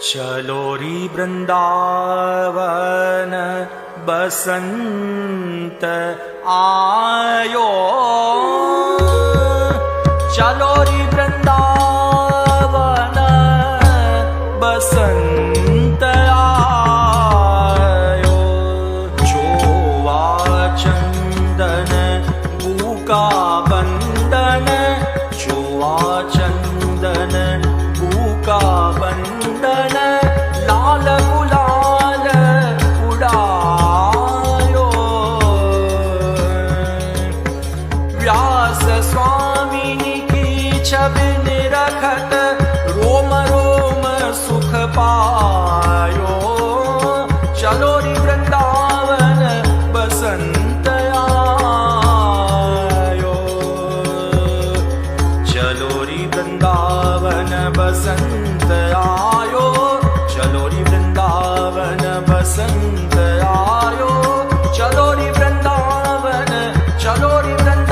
चलो री वृंदावन बसंत आयो, चलो री वृंदावन बसंत आयो। जोवा चंदन बूका बंदन, जोवा चंदन बूका बंदन, लाल गुलाल उड़ायो। व्यास स्वामी की छवि निरखत, रोम रोम सुख पायो। चलो री वृंदावन बसंत आयो, चलो री वृंदावन बसंत आयो, चलो री वृंदावन बसंत आयो, चलो री वृंदावन, चलो री वृंदावन।